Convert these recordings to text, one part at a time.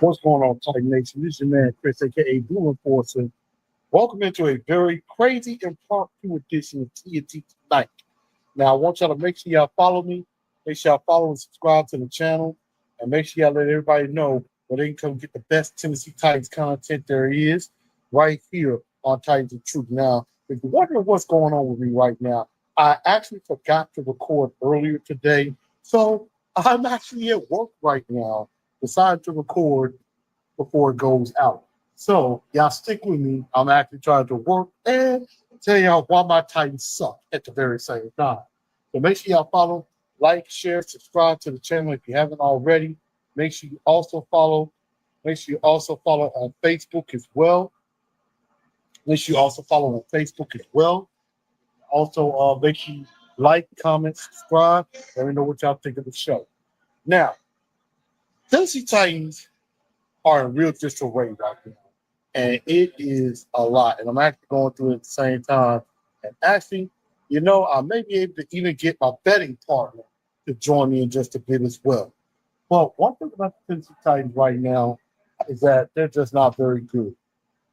What's going on, Titan Nation? This is your man, Chris, aka Blue Enforcer. Welcome into a very crazy impromptu edition of TNT Tonight. Now, I want y'all to make sure y'all follow me. Make sure y'all follow and subscribe to the channel. And make sure y'all let everybody know where they can come get the best Tennessee Titans content there is right here on Titans of Truth. Now, if you're wondering what's going on with me right now, I actually forgot to record earlier today. So I'm actually at work right now. Decided to record before it goes out. So y'all stick with me. I'm actually trying to work and tell y'all why my Titans suck at the very same time. So make sure y'all follow, like, share, subscribe to the channel if you haven't already. Make sure you also follow. Make sure you also follow on Facebook as well. Make sure you also follow on Facebook as well. Also, make sure you like, comment, subscribe. Let me know what y'all think of the show. Now, Tennessee Titans are in real disarray right now. And it is a lot. And I'm actually going through it at the same time. And actually, I may be able to even get my betting partner to join me in just a bit as well. Well, one thing about the Tennessee Titans right now is that they're just not very good.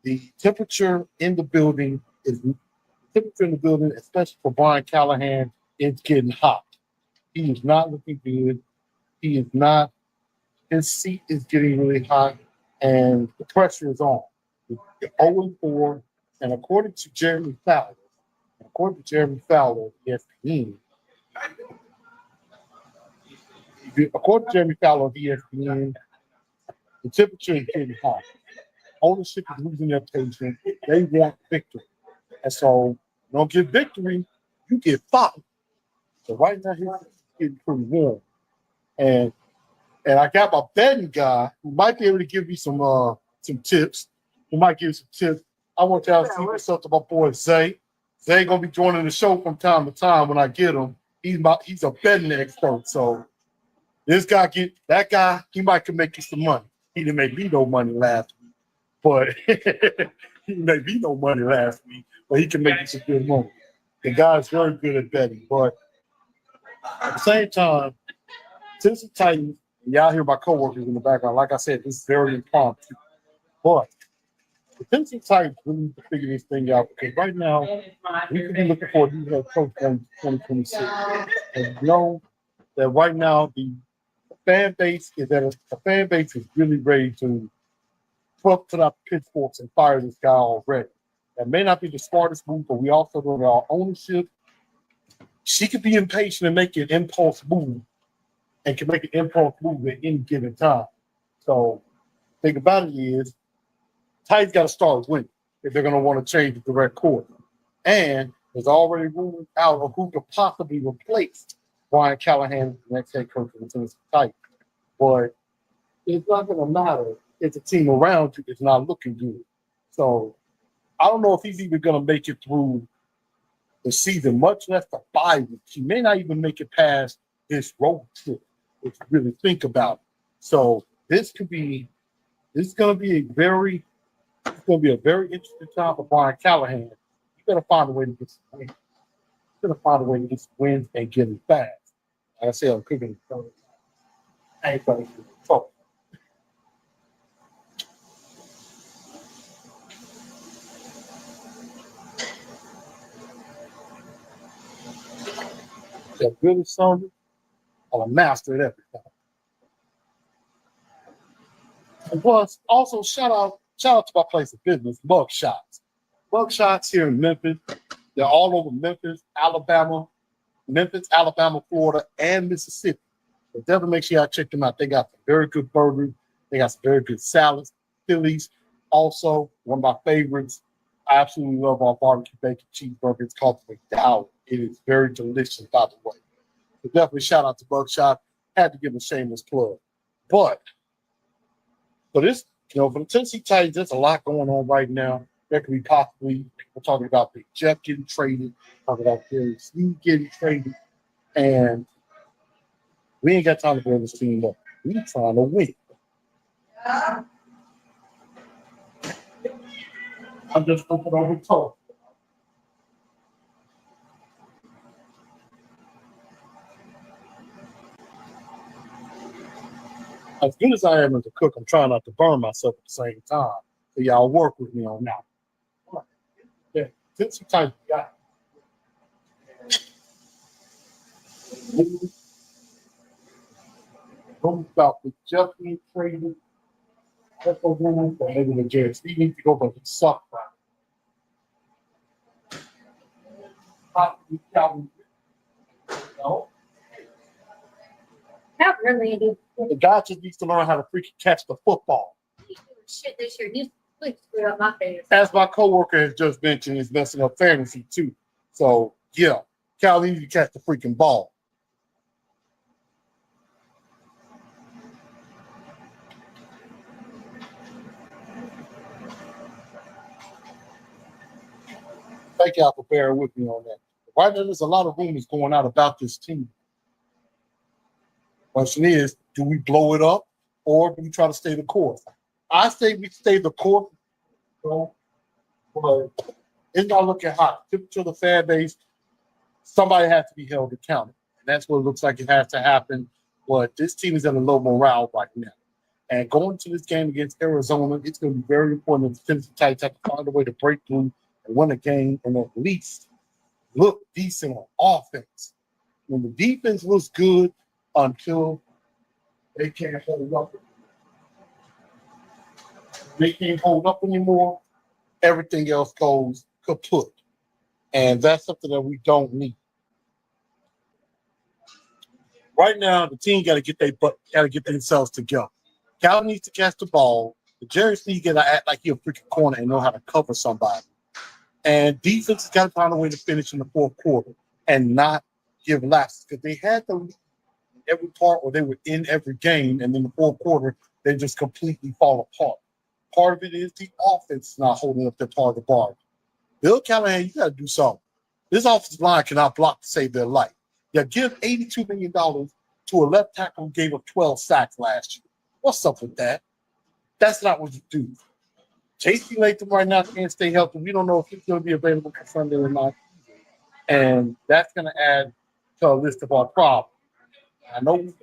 The temperature in the building especially for Brian Callahan, is getting hot. He is not looking good. He is not. His seat is getting really hot, and the pressure is on. You're 0-4, and according to Jeremy Fowler, of ESPN, the temperature is getting hot. Ownership is losing their patience. They want victory. And so, you don't get victory, you get fired. So right now, he's getting pretty warm. And I got my betting guy who might be able to give me some tips. He might give you some tips. I want y'all to see what's up to my boy Zay. Zay gonna be joining the show from time to time when I get him. He's a betting expert. So that guy, he might can make you some money. He didn't make me no money last week, but he can make you some good money. The guy's very good at betting, but at the same time, Tennessee Titans, y'all hear my coworkers in the background. Like I said, this is very impromptu. But the Tennessee Titans really need to figure this thing out because right now we could be looking for a new head coach in 2026. And you know that right now the fan base is really ready to put up pitchforks and fire this guy already. That may not be the smartest move, but we also know that our ownership, she could be impatient and make an impulse move and can make an impulse move at any given time. So, think about it is, Titans got to start winning if they're going to want to change the direct course. And there's already rumors out of who could possibly replace Brian Callahan as the next head coach of the Tennessee Titans. But it's not going to matter if the team around you is not looking good. So, I don't know if he's even going to make it through the season, much less the bye week. He may not even make it past this road trip if you really think about it. So this is going to be a very interesting time for Brian Callahan. You got to find a way to get some wins. You got to find a way to get some wins and get them fast. Like I said, I'm cooking. I ain't going to trouble. They're good at something. I'm a master at everything. And plus, also shout out to my place of business, Mug Shots. Mug Shots here in Memphis. They're all over Memphis, Alabama, Florida, and Mississippi. So definitely make sure y'all check them out. They got some very good burgers. They got some very good salads, Phillies. Also, one of my favorites. I absolutely love our barbecue bacon cheeseburger. It's called the McDowell. It is very delicious, by the way. So definitely shout out to Buckshot. Had to give a shameless plug. But for this, for the Tennessee Titans, there's a lot going on right now. There could be possibly people talking about Big Jeff getting traded, talking about Gary Sneed getting traded, and we ain't got time to build this team up. We trying to win. I'm just open over talk. As good as I am as a cook, I'm trying not to burn myself at the same time. So y'all work with me on that. Yeah, since you type got about the just being traded. That's what we're going for. Maybe the Jets. He needs to go, but he sucked. No, Not really. the guy just needs to learn how to freaking catch the football. Shit this year. You screwed up my face. As my coworker has just mentioned, he's messing up fantasy too. So yeah, Cal needs to catch the freaking ball. Thank y'all for bearing with me on that. Right now, there's a lot of rumors going out about this team. Question is, do we blow it up or do we try to stay the course? I say we stay the course, but it's not looking hot. To the fan base, somebody has to be held accountable. And that's what it looks like it has to happen. But this team is at a low morale right now. And going to this game against Arizona, it's going to be very important that the Tennessee Titans have to find a way to break through and win a game and at least look decent on offense. When the defense looks good until they can't hold up. They can't hold up anymore. Everything else goes kaput. And that's something that we don't need. Right now, the team got to get themselves together. Cal needs to catch the ball. The Jerry Sneed got to act like he's a freaking corner and know how to cover somebody. And defense has got to find a way to finish in the fourth quarter and not give lapses because they had them every part where they were in every game, and in the fourth quarter they just completely fall apart. Part of it is the offense not holding up their part of the bar. Bill Callahan, you got to do something. This offensive line cannot block to save their life. You give $82 million to a left tackle who gave up 12 sacks last year. What's up with that? That's not what you do. J.C. Latham right now can't stay healthy. We don't know if he's going to be available for Sunday or not. And that's going to add to a list of our problems. I know we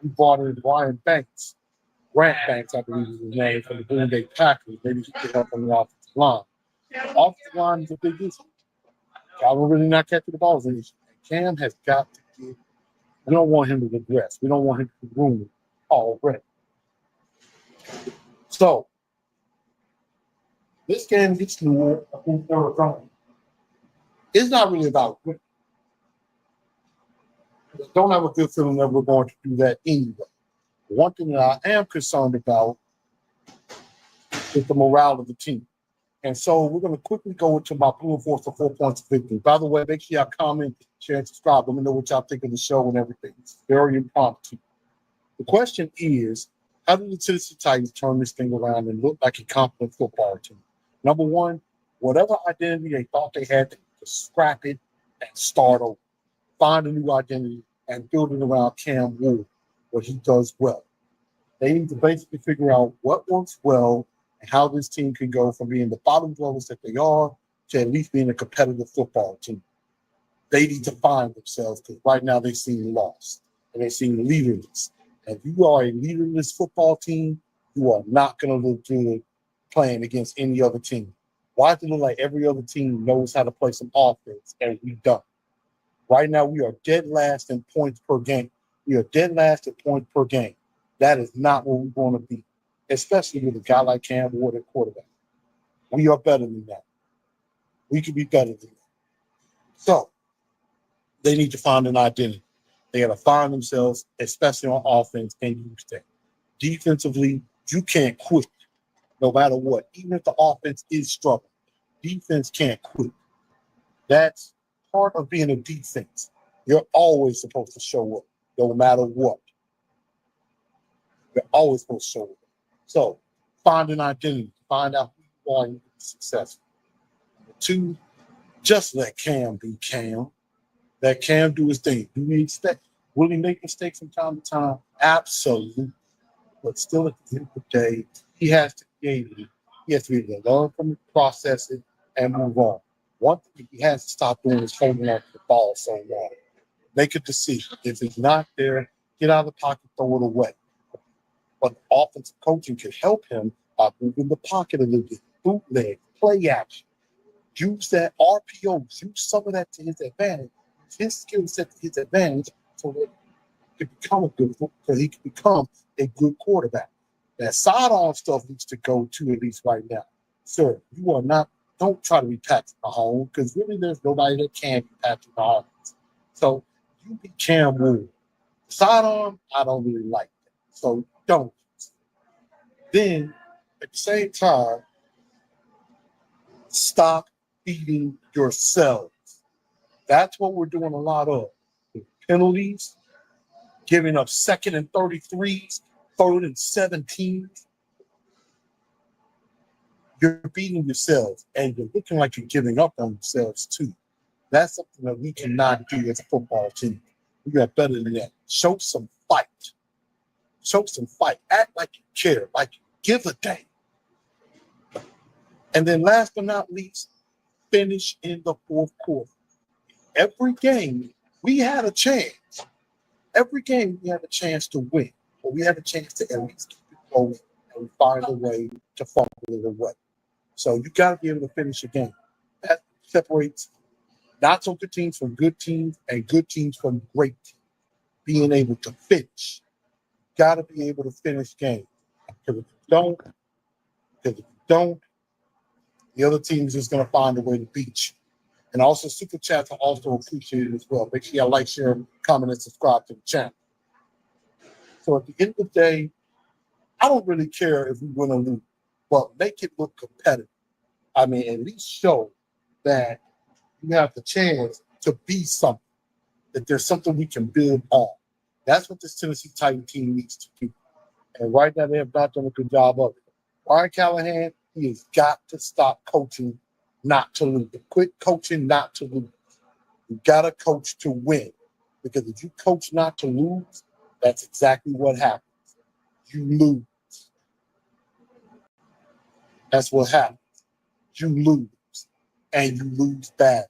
brought in Ryan Banks, Grant Banks, I believe is his name, from the Green Bay Packers. Maybe he could help on the offensive line. The offensive line is a big issue. Calvin really not catching the balls an issue. Cam has got to get. We don't want him to regress. We don't want him to ruin it already. So, this game gets to Arizona. It's not really about winning. I don't have a good feeling that we're going to do that anyway. One thing that I am concerned about is the morale of the team. And so we're going to quickly go into my blue and force for 4 points of victory. By the way, make sure y'all comment, share, and subscribe. Let me know what y'all think of the show and everything. It's very impromptu. The question is, how do the Tennessee Titans turn this thing around and look like a competent football team? Number one, whatever identity they thought they had, to scrap it and start over. Find a new identity and build it around Cam Ward, what he does well. They need to basically figure out what works well and how this team can go from being the bottom dwellers that they are to at least being a competitive football team. They need to find themselves because right now they seem lost and they seem leaderless. And if you are a leaderless football team, you are not going to look good playing against any other team. Why does it look like every other team knows how to play some offense and we don't? Right now, we are dead last in points per game. We are dead last in points per game. That is not where we're going to be, especially with a guy like Cam Ward at quarterback. We are better than that. We could be better than that. So they need to find an identity. They got to find themselves, especially on offense, and use that. Defensively, you can't quit no matter what. Even if the offense is struggling, defense can't quit. That's part of being a defense. You're always supposed to show up, no matter what. You're always supposed to show up. So find an identity. Find out who you are and you can be successful. Number two, just let Cam be Cam. Let Cam do his thing. Will he make mistakes from time to time? Absolutely. But still, at the end of the day, he has to be able to learn from it, process it, and move on. One thing he has to stop doing is holding on to the ball so long. Make a decision. If it's not there, get out of the pocket, throw it away. But offensive coaching can help him by moving the pocket a little bit, bootleg, play action. Use that RPO, use some of that to his advantage, his skill set to his advantage, so that he can become a good quarterback. That sidearm stuff needs to go to at least right now. Sir, you are not, don't try to be Patrick Mahomes, because really there's nobody that can be Patrick Mahomes. So you be Cam Ward. Sidearm, I don't really like that. So don't. Then at the same time, stop beating yourselves. That's what we're doing a lot of. The penalties, giving up 2nd and 33s, 3rd and 17s. You're beating yourselves, and you're looking like you're giving up on yourselves too. That's something that we cannot do as a football team. We got better than that. Show some fight. Show some fight. Act like you care, like you give a damn. And then last but not least, finish in the 4th quarter. Every game, we had a chance. Every game, we had a chance to win. But we had a chance to at least keep it close and find a way to fumble it away. So you got to be able to finish a game. That separates not so good teams from good teams and good teams from great teams. Being able to finish. Got to be able to finish games. Because if you don't, the other team is just going to find a way to beat you. And also, super chats are also appreciated as well. Make sure you like, share, comment, and subscribe to the channel. So at the end of the day, I don't really care if we win or lose, but make it look competitive. I mean, at least show that you have the chance to be something, that there's something we can build on. That's what this Tennessee Titan team needs to do. And right now, they have not done a good job of it. Brian Callahan, he has got to stop coaching not to lose. Quit coaching not to lose. You got to coach to win. Because if you coach not to lose, that's exactly what happens. You lose. That's what happens. You lose. And you lose bad.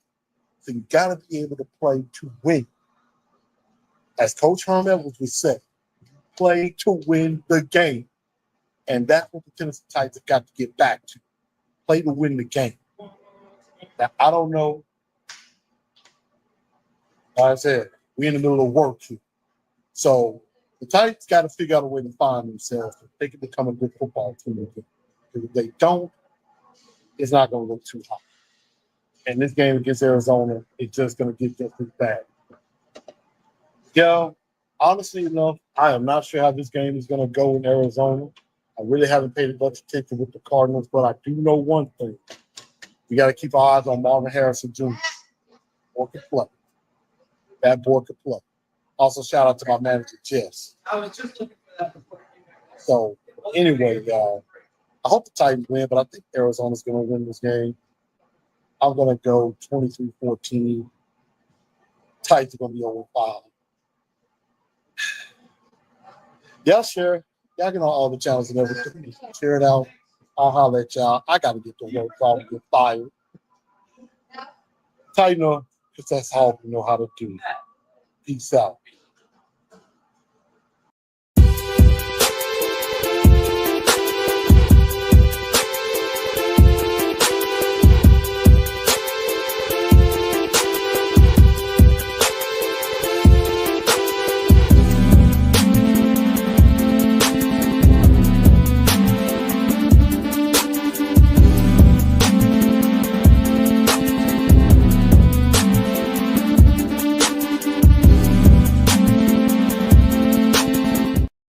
So you got to be able to play to win. As Coach Herm Edwards would say, play to win the game. And that's what the Tennessee Titans have got to get back to. Play to win the game. Now, I don't know. Like I said, we're in the middle of work here. So the Titans got to figure out a way to find themselves. If they can become a good football team again. Because if they don't, it's not going to look too hot. And this game against Arizona, it's just going to get just as bad. Yo, honestly enough, I am not sure how this game is going to go in Arizona. I really haven't paid much attention with the Cardinals, but I do know one thing. We got to keep our eyes on Marvin Harrison Jr. Boy can play. That boy can play. Also, shout out to my manager, Jess. I was just looking for that before. So, anyway, y'all, I hope the Titans win, but I think Arizona's going to win this game. I'm going to go 23-14. Titans are going to be over 5. Y'all share. Y'all get on all the channels and everything. Share it out. I'll holler at y'all. I got to get to work so I don't get fired. Tighten up, because that's all we know how to do. Peace out.